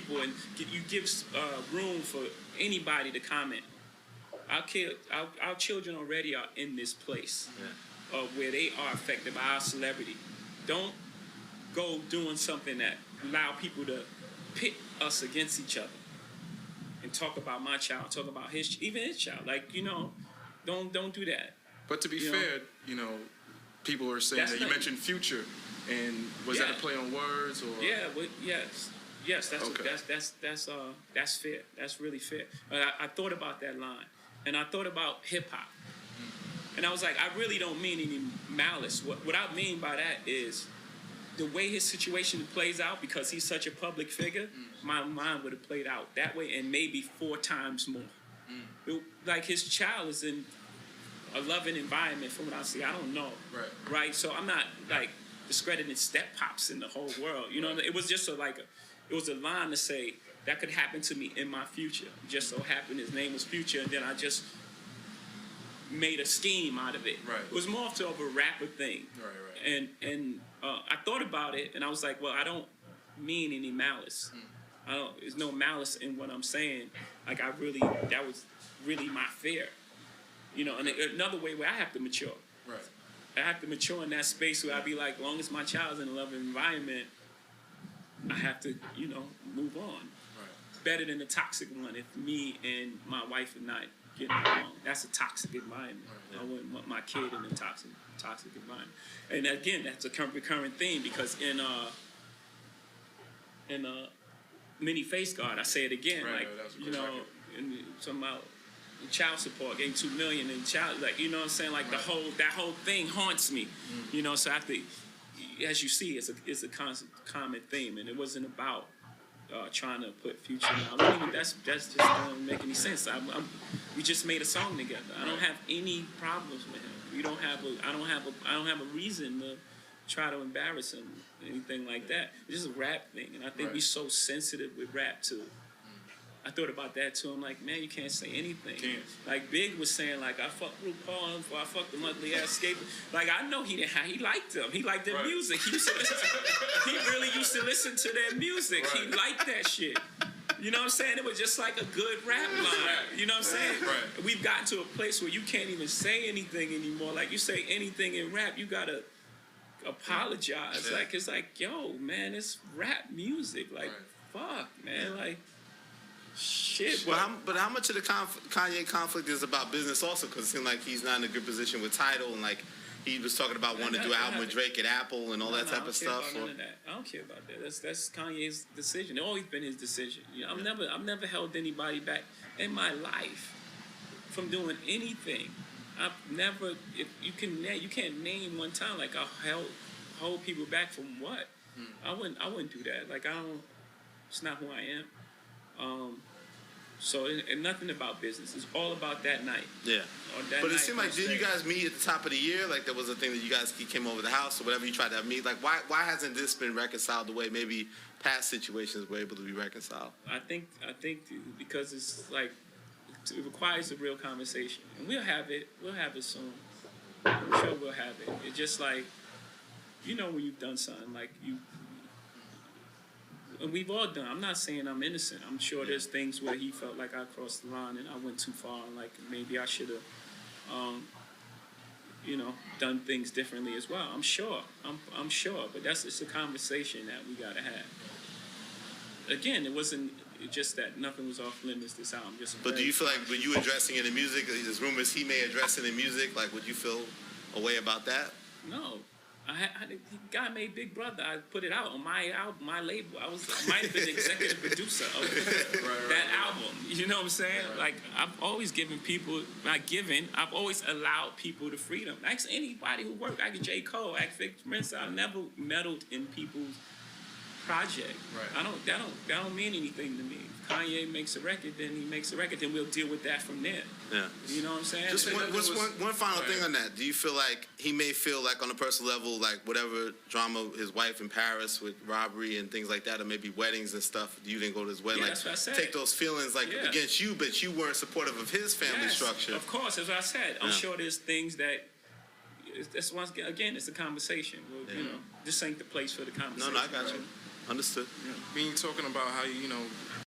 people, and you give room for anybody to comment. Our children already are in this place where they are affected by our celebrity. Don't go doing something that allow people to pit us against each other and talk about my child, talk about even his child. Like, don't do that. But to be fair, people are saying that you mentioned Future, and was that a play on words or? Yeah, yes. That's fair. That's really fair. I thought about that line, and I thought about hip hop, and I was like, I really don't mean any malice. What I mean by that is the way his situation plays out, because he's such a public figure. My mind would have played out that way, and maybe 4 times more. Like, his child is in a loving environment, from what I see. I don't know, right? So I'm not like discrediting step pops in the whole world. It was just it was a line to say that could happen to me in my future. Just so happened his name was Future, and then I just made a scheme out of it. Right. It was more of a rapper thing. Right. And I thought about it, and I was like, well, I don't mean any malice. There's no malice in what I'm saying. Like, that was really my fear. And another way where I have to mature. Right. I have to mature in that space where I be like, as long as my child's in a loving environment, I have to, move on. Right. Better than the toxic one. If me and my wife are not getting along, that's a toxic environment. Right. I wouldn't want my kid in a toxic environment. And again, that's a recurring theme, because in Mini Face Guard, I say it again, talking about child support, getting $2 million in child, like, you know what I'm saying, like, that whole thing haunts me, so I have to, as you see, it's a constant common theme, and it wasn't about trying to put Future out. I mean, that's just don't make any sense. We just made a song together. I don't have any problems with him. I don't have a reason to try to embarrass him, anything like that. It's just a rap thing, and I think we're so sensitive with rap too. I thought about that too. I'm like, man, you can't say anything. Like Big was saying, like, I fucked RuPaul before I fucked the ugly ass skater. Like, I know he liked them. He liked their music. He really used to listen to their music. He liked that shit. You know what I'm saying? It was just like a good rap line. You know what I'm saying? Right. We've gotten to a place where you can't even say anything anymore. Like, you say anything in rap, you gotta apologize. Like, it's like, yo, man, it's rap music. Like, fuck, man. Like, shit. But how much of the Kanye conflict is about business also? Because it seems like he's not in a good position with Tidal, and like he was talking about wanting to do an album with Drake at Apple and all that type of stuff. None of that. I don't care about that. That's Kanye's decision. It's always been his decision. I've never held anybody back in my life from doing anything. I've never. If you can't name one time like I hold people back from what? I wouldn't do that. Like, I don't. It's not who I am. So and nothing about business. It's all about that night. Yeah. But it seemed like, didn't you guys meet at the top of the year? Like, there was a thing that you came over the house or whatever you tried to meet. Like, why hasn't this been reconciled the way maybe past situations were able to be reconciled? I think because it's like, it requires a real conversation, and we'll have it. We'll have it soon. I'm sure we'll have it. It's just like, when you've done something, like you. And we've all done. I'm not saying I'm innocent. I'm sure there's things where he felt like I crossed the line and I went too far, and like maybe I should have, done things differently as well. I'm sure. I'm sure. But it's a conversation that we gotta have. Again, it wasn't just that nothing was off limits this album. But do you feel like when you addressing it in music, there's rumors he may address it in music? Like, would you feel a way about that? No. The guy made Big Brother. I put it out on my album, my label. I might have been the executive producer of that album. You know what I'm saying? Right. Like, I've always I've always allowed people the freedom. Ask anybody who worked. Ask J. Cole, ask Vic Mensa. I've never meddled in people's project. Right. That don't mean anything to me. If Kanye makes a record, then he makes a record, then we'll deal with that from there. Yeah. You know what I'm saying? Just one final thing on that. Do you feel like he may feel like on a personal level, like whatever drama his wife in Paris with robbery and things like that, or maybe weddings and stuff, you didn't go to his wedding, that's what I said. Take those feelings against you, but you weren't supportive of his family structure. Of course, as I said, I'm sure there's things that. That's once again, it's a conversation. Well, this ain't the place for the conversation. No, I got you. Understood. Being talking about how you know